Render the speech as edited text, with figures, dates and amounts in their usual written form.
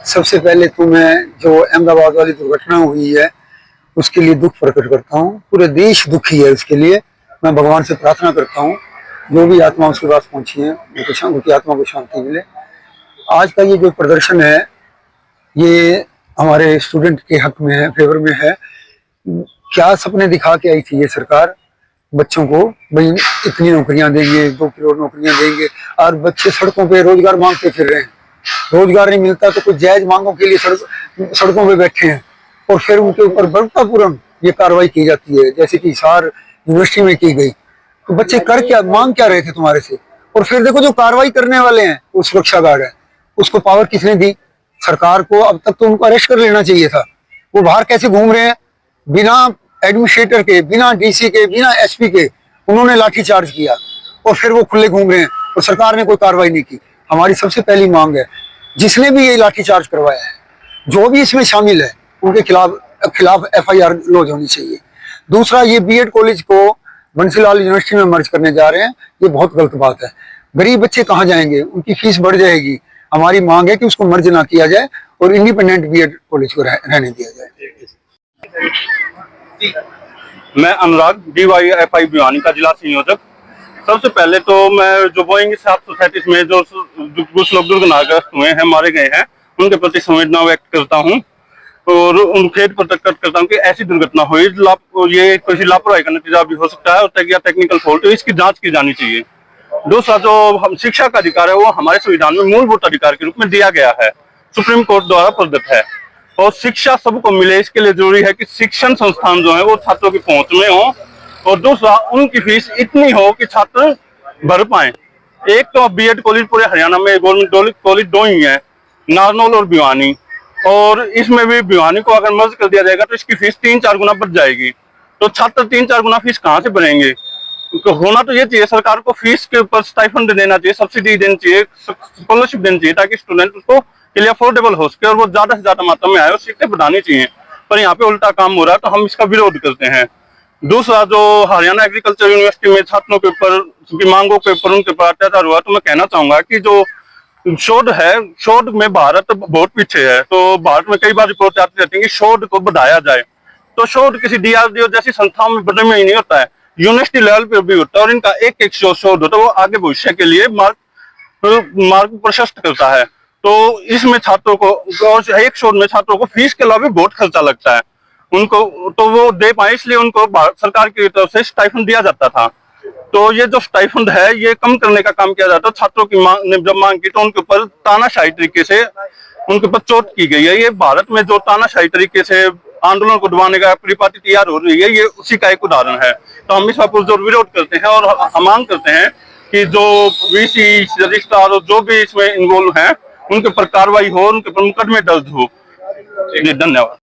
सबसे पहले तो मैं जो अहमदाबाद वाली दुर्घटना हुई है उसके लिए दुख प्रकट करता हूँ। पूरे देश दुखी है उसके लिए। मैं भगवान से प्रार्थना करता हूँ जो भी आत्मा उसके पास पहुंची है उनकी आत्मा को शांति मिले। आज का ये जो प्रदर्शन है ये हमारे स्टूडेंट के हक में है, फेवर में है। क्या सपने दिखा के आई थी ये सरकार बच्चों को, भाई इतनी नौकरियां देंगे, 2 करोड़ नौकरियां देंगे, और बच्चे सड़कों पे रोजगार मांगते फिर रहे हैं। रोजगार नहीं मिलता तो कुछ जायज मांगों के लिए सड़कों पे बैठे हैं और फिर उनके ऊपर बलपूर्वक ये कार्रवाई की जाती है, जैसे कि हिसार यूनिवर्सिटी में की गई। तो बच्चे कर क्या, मांग क्या रहे थे तुम्हारे से? और फिर देखो जो कार्रवाई करने वाले हैं वो सुरक्षा गार्ड है, उसको पावर किसने दी? सरकार को। अब तक तो उनको अरेस्ट कर लेना चाहिए था। वो बाहर कैसे घूम रहे हैं बिना एडमिनिस्ट्रेटर के, बिना डीसी के, बिना एसपी के? उन्होंने लाठी चार्ज किया और फिर वो खुले घूम रहे हैं और सरकार ने कोई कार्रवाई नहीं की। हमारी सबसे पहली मांग है जिसने भी ये लाठी चार्ज करवाया है, जो भी इसमें शामिल है, उनके खिलाफ FIR लॉन्च होनी चाहिए। दूसरा, ये बीएड कॉलेज को बंसीलाल यूनिवर्सिटी में मर्ज करने जा रहे हैं, ये बहुत गलत बात है। गरीब बच्चे कहाँ जाएंगे, उनकी फीस बढ़ जाएगी। हमारी मांग है कि उसको मर्ज ना किया जाए और इंडिपेंडेंट बीएड कॉलेज को रहने दिया जाए। मैं अनुराग DYFI भिवानी का जिला संयोजक। सबसे पहले तो मैं जो बोइंग 737 में जो कुछ लोग दुर्घटनाग्रस्त हुए हैं, मारे गए हैं, उनके प्रति संवेदना व्यक्त करता हूं और उन खेद प्रकट करता हूं कि ऐसी दुर्घटना हुई, ये किसी लापरवाही का नतीजा भी हो सकता है और टेक्निकल फॉल्ट, तो इसकी जांच की जानी चाहिए। दूसरा, जो हम शिक्षा का अधिकार है वो हमारे संविधान में मूलभूत अधिकार के रूप में दिया गया है, सुप्रीम कोर्ट द्वारा प्रदत्त है और शिक्षा सबको मिले, इसके लिए जरूरी है कि शिक्षण संस्थान जो है वो छात्रों की पहुंच में हो और दूसरा उनकी फीस इतनी हो कि छात्र भर पाए। एक तो बीएड कॉलेज पूरे हरियाणा में गवर्नमेंट कॉलेज 2 ही है, नारनौल और भिवानी, और इसमें भी भिवानी को अगर मर्ज कर दिया जाएगा तो इसकी फीस 3-4 गुना बढ़ जाएगी। तो छात्र 3-4 गुना फीस कहाँ से भरेंगे? तो होना तो ये चाहिए, सरकार को फीस के ऊपर स्टाइफंड देना चाहिए, सब्सिडी देनी चाहिए, स्कॉलरशिप देनी चाहिए, ताकि स्टूडेंट उसको के लिए अफोर्डेबल हो सके और वो ज्यादा से ज्यादा मात्रा में आए और सीटें बढ़ानी चाहिए। पर यहाँ पे उल्टा काम हो रहा है, तो हम इसका विरोध करते हैं। दूसरा, जो हरियाणा एग्रीकल्चर यूनिवर्सिटी में छात्रों के ऊपर की मांगों के ऊपर उनके ऊपर अत्याचार हुआ, तो मैं कहना चाहूंगा कि जो शोध है, शोध में भारत बहुत पीछे है। तो भारत में कई बार रिपोर्ट आती रहती है कि शोध को बढ़ाया जाए, तो शोध किसी DRDO जैसी संस्थाओं में बढ़ने में ही नहीं होता है, यूनिवर्सिटी लेवल पर भी होता है और इनका एक शोध होता है, वो आगे भविष्य के लिए मार्ग प्रशस्त करता है। तो इसमें छात्रों को, एक शोध में छात्रों को फीस के अलावा भी बहुत खर्चा लगता है उनको, तो वो दे पाए इसलिए उनको भारत सरकार की तरफ से स्टाइफंड दिया जाता था। तो ये जो स्टाइफंड है ये कम करने का काम किया जाता है। छात्रों की जब मांग की तो उनके ऊपर तानाशाही तरीके से उनके ऊपर चोट की गई है। ये भारत में जो तानाशाही तरीके से आंदोलन को दबाने का परिपाटी तैयार हो रही है, ये उसी का एक उदाहरण है। तो हम इस पर जो विरोध करते हैं और हम मांग करते हैं कि जो VC रजिस्ट्रार और जो भी इसमें इन्वॉल्व हैं उनके ऊपर कार्रवाई हो, उनके ऊपर मुकदमे दर्ज हो। धन्यवाद।